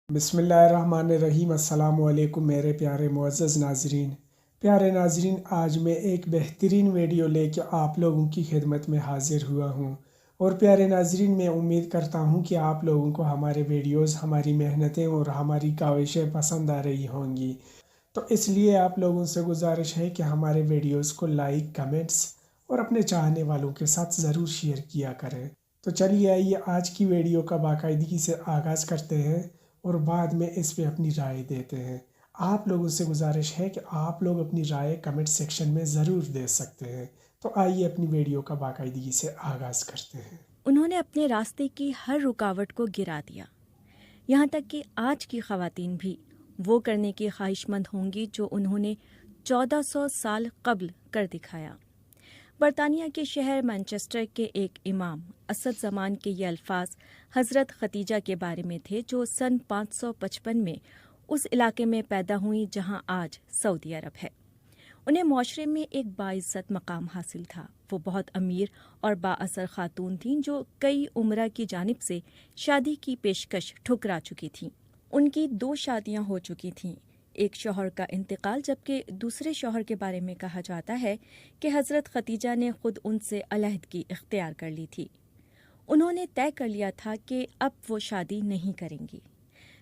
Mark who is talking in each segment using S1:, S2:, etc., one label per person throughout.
S1: بسم اللہ الرحمن الرحیم۔ السلام علیکم میرے پیارے معزز ناظرین۔ پیارے ناظرین، آج میں ایک بہترین ویڈیو لے کے آپ لوگوں کی خدمت میں حاضر ہوا ہوں، اور پیارے ناظرین، میں امید کرتا ہوں کہ آپ لوگوں کو ہمارے ویڈیوز، ہماری محنتیں اور ہماری کاوشیں پسند آ رہی ہوں گی۔ تو اس لیے آپ لوگوں سے گزارش ہے کہ ہمارے ویڈیوز کو لائک، کمنٹس اور اپنے چاہنے والوں کے ساتھ ضرور شیئر کیا کریں۔ تو چلیے آئیے آج کی ویڈیو کا باقاعدگی سے آغاز کرتے ہیں اور بعد میں اس پہ اپنی رائے دیتے ہیں۔ آپ لوگوں سے گزارش ہے کہ آپ لوگ اپنی رائے کمنٹ سیکشن میں ضرور دے سکتے ہیں۔ تو آئیے اپنی ویڈیو کا باقاعدگی سے آغاز کرتے ہیں۔
S2: انہوں نے اپنے راستے کی ہر رکاوٹ کو گرا دیا، یہاں تک کہ آج کی خواتین بھی وہ کرنے کی خواہش مند ہوں گی جو انہوں نے 1400 سال قبل کر دکھایا۔ برطانیہ کے شہر مانچسٹر کے ایک امام اسد زمان کے یہ الفاظ حضرت ختیجہ کے بارے میں تھے، جو سن 555 میں اس علاقے میں پیدا ہوئیں جہاں آج سعودی عرب ہے۔ انہیں معاشرے میں ایک باعزت مقام حاصل تھا۔ وہ بہت امیر اور بااثر خاتون تھیں جو کئی عمرہ کی جانب سے شادی کی پیشکش ٹھکرا چکی تھیں۔ ان کی 2 شادیاں ہو چکی تھیں، ایک شوہر کا انتقال، جبکہ دوسرے شوہر کے بارے میں کہا جاتا ہے کہ حضرت ختیجہ نے خود ان سے علیحدگی اختیار کر لی تھی۔ انہوں نے طے کر لیا تھا کہ اب وہ شادی نہیں کریں گی،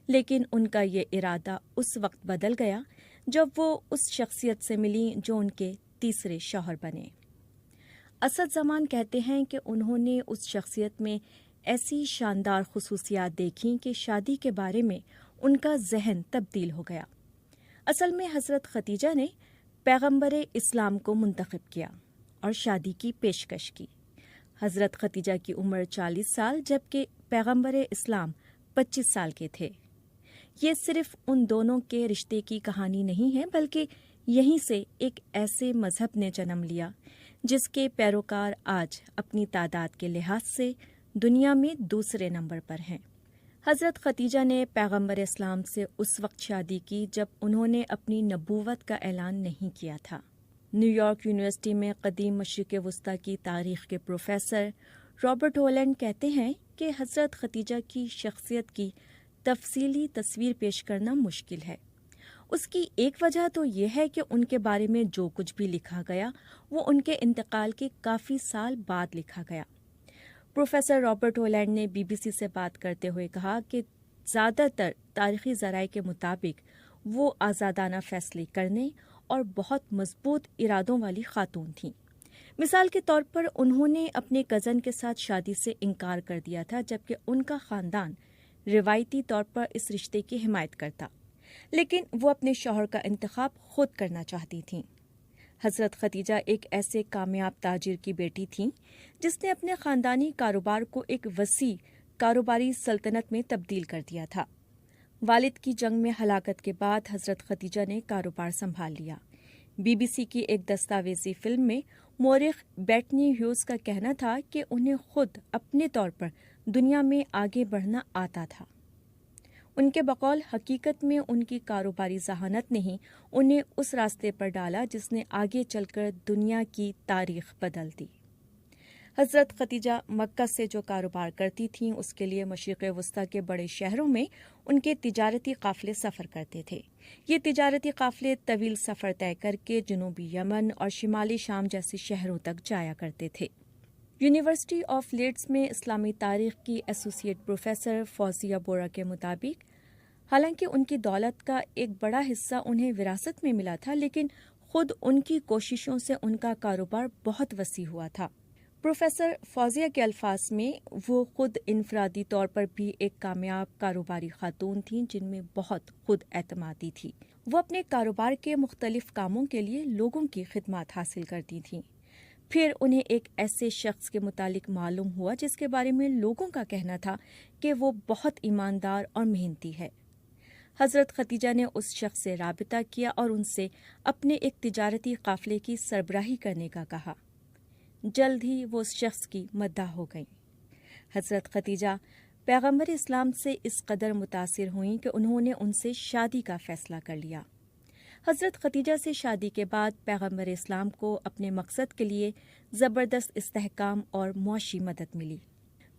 S2: لیکن ان کا یہ ارادہ اس وقت بدل گیا جب وہ اس شخصیت سے ملیں جو ان کے تیسرے شوہر بنے۔ اسد زمان کہتے ہیں کہ انہوں نے اس شخصیت میں ایسی شاندار خصوصیات دیکھیں کہ شادی کے بارے میں ان کا ذہن تبدیل ہو گیا۔ اصل میں حضرت ختیجہ نے پیغمبر اسلام کو منتخب کیا اور شادی کی پیشکش کی۔ حضرت ختیجہ کی عمر 40 سال جبکہ پیغمبر اسلام 25 سال کے تھے۔ یہ صرف ان دونوں کے رشتے کی کہانی نہیں ہے، بلکہ یہیں سے ایک ایسے مذہب نے جنم لیا جس کے پیروکار آج اپنی تعداد کے لحاظ سے دنیا میں دوسرے نمبر پر ہیں۔ حضرت ختیجہ نے پیغمبر اسلام سے اس وقت شادی کی جب انہوں نے اپنی نبوت کا اعلان نہیں کیا تھا۔ نیو یارک یونیورسٹی میں قدیم مشرق وسطی کی تاریخ کے پروفیسر رابرٹ ہولینڈ کہتے ہیں کہ حضرت ختیجہ کی شخصیت کی تفصیلی تصویر پیش کرنا مشکل ہے۔ اس کی ایک وجہ تو یہ ہے کہ ان کے بارے میں جو کچھ بھی لکھا گیا وہ ان کے انتقال کے کافی سال بعد لکھا گیا۔ پروفیسر رابرٹ ہولینڈ نے BBC سے بات کرتے ہوئے کہا کہ زیادہ تر تاریخی ذرائع کے مطابق وہ آزادانہ فیصلے کرنے اور بہت مضبوط ارادوں والی خاتون تھیں۔ مثال کے طور پر انہوں نے اپنے کزن کے ساتھ شادی سے انکار کر دیا تھا، جبکہ ان کا خاندان روایتی طور پر اس رشتے کی حمایت کرتا، لیکن وہ اپنے شوہر کا انتخاب خود کرنا چاہتی تھیں۔ حضرت ختیجہ ایک ایسے کامیاب تاجر کی بیٹی تھیں جس نے اپنے خاندانی کاروبار کو ایک وسیع کاروباری سلطنت میں تبدیل کر دیا تھا۔ والد کی جنگ میں ہلاکت کے بعد حضرت ختیجہ نے کاروبار سنبھال لیا۔ BBC کی ایک دستاویزی فلم میں مورخ بیٹنی ہیوز کا کہنا تھا کہ انہیں خود اپنے طور پر دنیا میں آگے بڑھنا آتا تھا۔ ان کے بقول حقیقت میں ان کی کاروباری ذہانت نے ہی انہیں اس راستے پر ڈالا جس نے آگے چل کر دنیا کی تاریخ بدل دی۔ حضرت ختیجہ مکہ سے جو کاروبار کرتی تھیں اس کے لیے مشرق وسطی کے بڑے شہروں میں ان کے تجارتی قافلے سفر کرتے تھے۔ یہ تجارتی قافلے طویل سفر طے کر کے جنوبی یمن اور شمالی شام جیسے شہروں تک جایا کرتے تھے۔ یونیورسٹی آف لیڈز میں اسلامی تاریخ کی ایسوسی ایٹ پروفیسر فوزیہ بورا کے مطابق حالانکہ ان کی دولت کا ایک بڑا حصہ انہیں وراثت میں ملا تھا، لیکن خود ان کی کوششوں سے ان کا کاروبار بہت وسیع ہوا تھا۔ پروفیسر فوزیہ کے الفاظ میں وہ خود انفرادی طور پر بھی ایک کامیاب کاروباری خاتون تھیں جن میں بہت خود اعتمادی تھی۔ وہ اپنے کاروبار کے مختلف کاموں کے لیے لوگوں کی خدمات حاصل کرتی تھیں۔ پھر انہیں ایک ایسے شخص کے متعلق معلوم ہوا جس کے بارے میں لوگوں کا کہنا تھا کہ وہ بہت ایماندار اور محنتی ہے۔ حضرت ختیجہ نے اس شخص سے رابطہ کیا اور ان سے اپنے ایک تجارتی قافلے کی سربراہی کرنے کا کہا۔ جلد ہی وہ اس شخص کی مداح ہو گئیں۔ حضرت ختیجہ پیغمبر اسلام سے اس قدر متاثر ہوئیں کہ انہوں نے ان سے شادی کا فیصلہ کر لیا۔ حضرت ختیجہ سے شادی کے بعد پیغمبر اسلام کو اپنے مقصد کے لیے زبردست استحکام اور معاشی مدد ملی۔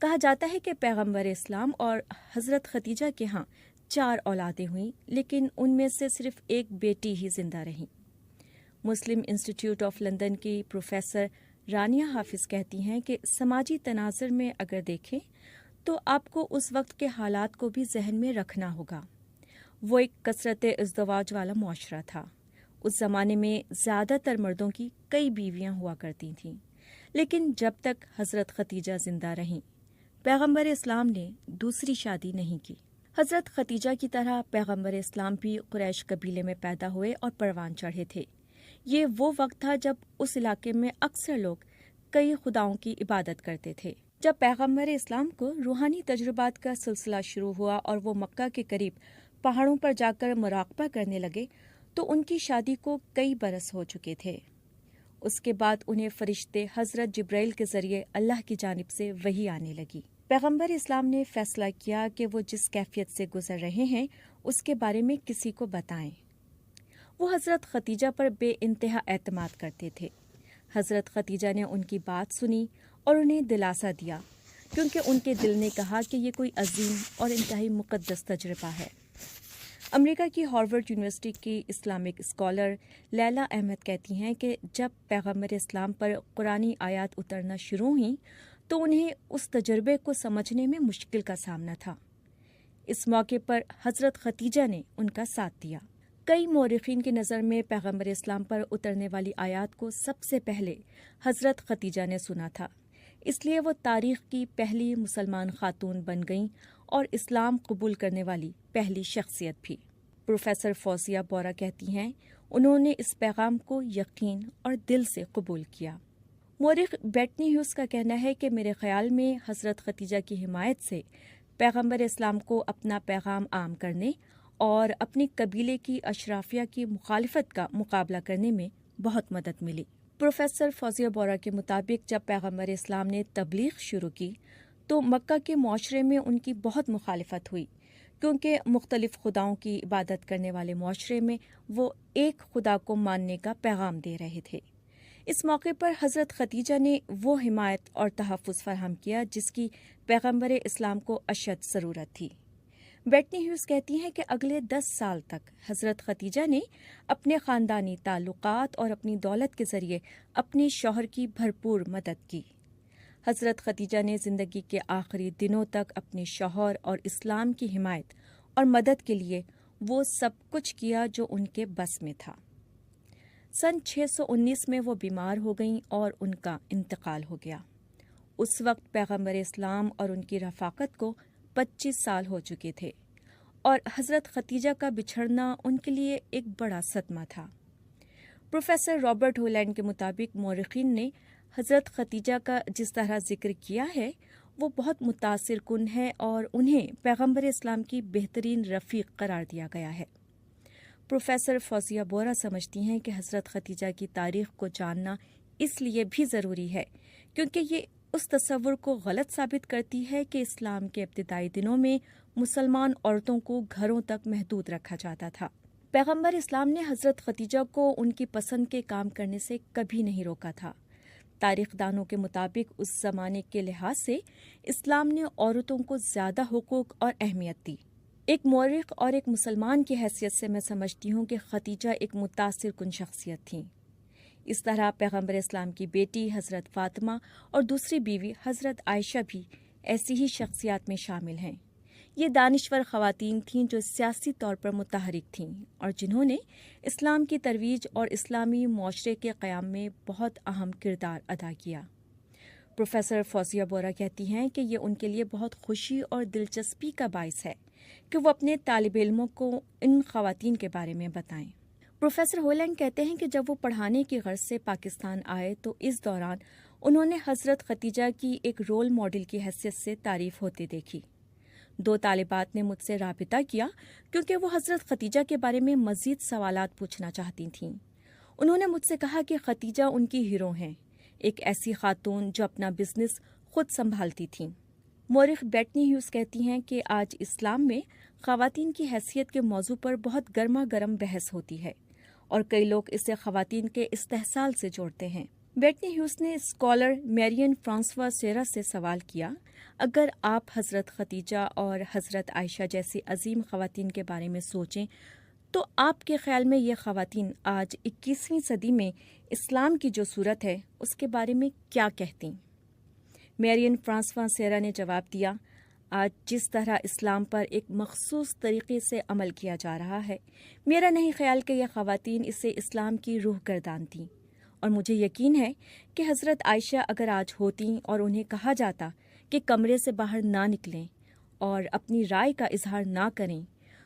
S2: کہا جاتا ہے کہ پیغمبر اسلام اور حضرت ختیجہ کے ہاں 4 اولادیں ہوئیں، لیکن ان میں سے صرف ایک بیٹی ہی زندہ رہیں۔ مسلم انسٹیٹیوٹ آف لندن کی پروفیسر رانیہ حافظ کہتی ہیں کہ سماجی تناظر میں اگر دیکھیں تو آپ کو اس وقت کے حالات کو بھی ذہن میں رکھنا ہوگا۔ وہ ایک کثرت ازدواج والا معاشرہ تھا۔ اس زمانے میں زیادہ تر مردوں کی کئی بیویاں ہوا کرتی تھیں، لیکن جب تک حضرت ختیجہ زندہ رہیں پیغمبر اسلام نے دوسری شادی نہیں کی۔ حضرت ختیجہ کی طرح پیغمبر اسلام بھی قریش قبیلے میں پیدا ہوئے اور پروان چڑھے تھے۔ یہ وہ وقت تھا جب اس علاقے میں اکثر لوگ کئی خداؤں کی عبادت کرتے تھے۔ جب پیغمبر اسلام کو روحانی تجربات کا سلسلہ شروع ہوا اور وہ مکہ کے قریب پہاڑوں پر جا کر مراقبہ کرنے لگے تو ان کی شادی کو کئی برس ہو چکے تھے۔ اس کے بعد انہیں فرشتے حضرت جبرائیل کے ذریعے اللہ کی جانب سے وحی آنے لگی۔ پیغمبر اسلام نے فیصلہ کیا کہ وہ جس کیفیت سے گزر رہے ہیں اس کے بارے میں کسی کو بتائیں۔ وہ حضرت ختیجہ پر بے انتہا اعتماد کرتے تھے۔ حضرت ختیجہ نے ان کی بات سنی اور انہیں دلاسا دیا، کیونکہ ان کے دل نے کہا کہ یہ کوئی عظیم اور انتہائی مقدس تجربہ ہے۔ امریکہ کی ہارورڈ یونیورسٹی کی اسلامک اسکالر لیلا احمد کہتی ہیں کہ جب پیغمبر اسلام پر قرآنی آیات اترنا شروع ہوئیں تو انہیں اس تجربے کو سمجھنے میں مشکل کا سامنا تھا۔ اس موقع پر حضرت ختیجہ نے ان کا ساتھ دیا۔ کئی مورخین کی نظر میں پیغمبر اسلام پر اترنے والی آیات کو سب سے پہلے حضرت ختیجہ نے سنا تھا، اس لیے وہ تاریخ کی پہلی مسلمان خاتون بن گئیں اور اسلام قبول کرنے والی پہلی شخصیت بھی۔ پروفیسر فوزیہ بورا کہتی ہیں انہوں نے اس پیغام کو یقین اور دل سے قبول کیا۔ مورخ بیٹنی ہیوز کا کہنا ہے کہ میرے خیال میں حضرت ختیجہ کی حمایت سے پیغمبر اسلام کو اپنا پیغام عام کرنے اور اپنی قبیلے کی اشرافیہ کی مخالفت کا مقابلہ کرنے میں بہت مدد ملی۔ پروفیسر فوزیہ بورا کے مطابق جب پیغمبر اسلام نے تبلیغ شروع کی تو مکہ کے معاشرے میں ان کی بہت مخالفت ہوئی، کیونکہ مختلف خداؤں کی عبادت کرنے والے معاشرے میں وہ ایک خدا کو ماننے کا پیغام دے رہے تھے۔ اس موقع پر حضرت ختیجہ نے وہ حمایت اور تحفظ فراہم کیا جس کی پیغمبر اسلام کو اشد ضرورت تھی۔ بیٹنی ہیوز کہتی ہیں کہ اگلے 10 سال تک حضرت ختیجہ نے اپنے خاندانی تعلقات اور اپنی دولت کے ذریعے اپنے شوہر کی بھرپور مدد کی۔ حضرت ختیجہ نے زندگی کے آخری دنوں تک اپنے شوہر اور اسلام کی حمایت اور مدد کے لیے وہ سب کچھ کیا جو ان کے بس میں تھا۔ سن 619 میں وہ بیمار ہو گئیں اور ان کا انتقال ہو گیا۔ اس وقت پیغمبر اسلام اور ان کی رفاقت کو 25 سال ہو چکے تھے اور حضرت ختیجہ کا بچھڑنا ان کے لیے ایک بڑا صدمہ تھا۔ پروفیسر رابرٹ ہولینڈ کے مطابق مورخین نے حضرت ختیجہ کا جس طرح ذکر کیا ہے وہ بہت متاثر کن ہے اور انہیں پیغمبر اسلام کی بہترین رفیق قرار دیا گیا ہے۔ پروفیسر فوزیہ بورا سمجھتی ہیں کہ حضرت ختیجہ کی تاریخ کو جاننا اس لیے بھی ضروری ہے کیونکہ یہ اس تصور کو غلط ثابت کرتی ہے کہ اسلام کے ابتدائی دنوں میں مسلمان عورتوں کو گھروں تک محدود رکھا جاتا تھا۔ پیغمبر اسلام نے حضرت ختیجہ کو ان کی پسند کے کام کرنے سے کبھی نہیں روکا تھا۔ تاریخ دانوں کے مطابق اس زمانے کے لحاظ سے اسلام نے عورتوں کو زیادہ حقوق اور اہمیت دی۔ ایک مورخ اور ایک مسلمان کی حیثیت سے میں سمجھتی ہوں کہ ختیجہ ایک متاثر کن شخصیت تھیں۔ اس طرح پیغمبر اسلام کی بیٹی حضرت فاطمہ اور دوسری بیوی حضرت عائشہ بھی ایسی ہی شخصیات میں شامل ہیں۔ یہ دانشور خواتین تھیں جو سیاسی طور پر متحرک تھیں اور جنہوں نے اسلام کی ترویج اور اسلامی معاشرے کے قیام میں بہت اہم کردار ادا کیا۔ پروفیسر فوزیہ بورا کہتی ہیں کہ یہ ان کے لیے بہت خوشی اور دلچسپی کا باعث ہے کہ وہ اپنے طالب علموں کو ان خواتین کے بارے میں بتائیں۔ پروفیسر ہولینڈ کہتے ہیں کہ جب وہ پڑھانے کی غرض سے پاکستان آئے تو اس دوران انہوں نے حضرت ختیجہ کی ایک رول ماڈل کی حیثیت سے تعریف ہوتے دیکھی۔ 2 طالبات نے مجھ سے رابطہ کیا کیونکہ وہ حضرت ختیجہ کے بارے میں مزید سوالات پوچھنا چاہتی تھیں۔ انہوں نے مجھ سے کہا کہ ختیجہ ان کی ہیرو ہیں، ایک ایسی خاتون جو اپنا بزنس خود سنبھالتی تھیں۔ مورخ بیٹنی ہیوز کہتی ہیں کہ آج اسلام میں خواتین کی حیثیت کے موضوع پر بہت گرما گرم بحث ہوتی ہے اور کئی لوگ اسے خواتین کے استحصال سے جوڑتے ہیں۔ بیٹنی ہیوز نے اسکالر میرین فرانسوا سیرا سے سوال کیا اگر آپ حضرت خدیجہ اور حضرت عائشہ جیسی عظیم خواتین کے بارے میں سوچیں تو آپ کے خیال میں یہ خواتین آج 21ویں صدی میں اسلام کی جو صورت ہے اس کے بارے میں کیا کہتی؟ میرین فرانسوا سیرا نے جواب دیا، آج جس طرح اسلام پر ایک مخصوص طریقے سے عمل کیا جا رہا ہے، میرا نہیں خیال کہ یہ خواتین اسے اسلام کی روح گردانتیں، اور مجھے یقین ہے کہ حضرت عائشہ اگر آج ہوتیں اور انہیں کہا جاتا کہ کمرے سے باہر نہ نکلیں اور اپنی رائے کا اظہار نہ کریں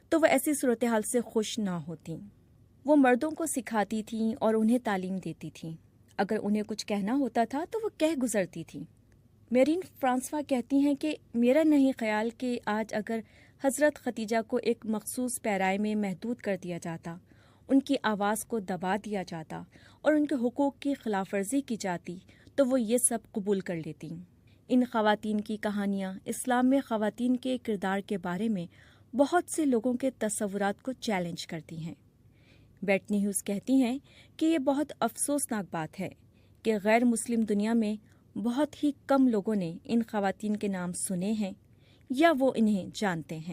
S2: تو وہ ایسی صورتحال سے خوش نہ ہوتیں۔ وہ مردوں کو سکھاتی تھیں اور انہیں تعلیم دیتی تھیں، اگر انہیں کچھ کہنا ہوتا تھا تو وہ کہہ گزرتی تھیں۔ میرین فرانسوا کہتی ہیں کہ میرا نہیں خیال کہ آج اگر حضرت خدیجہ کو ایک مخصوص پیرائے میں محدود کر دیا جاتا، ان کی آواز کو دبا دیا جاتا اور ان کے حقوق کی خلاف ورزی کی جاتی تو وہ یہ سب قبول کر لیتیں۔ ان خواتین کی کہانیاں اسلام میں خواتین کے کردار کے بارے میں بہت سے لوگوں کے تصورات کو چیلنج کرتی ہیں۔ بیٹنی ہیوز کہتی ہیں کہ یہ بہت افسوسناک بات ہے کہ غیر مسلم دنیا میں بہت ہی کم لوگوں نے ان خواتین کے نام سنے ہیں یا وہ انہیں جانتے ہیں۔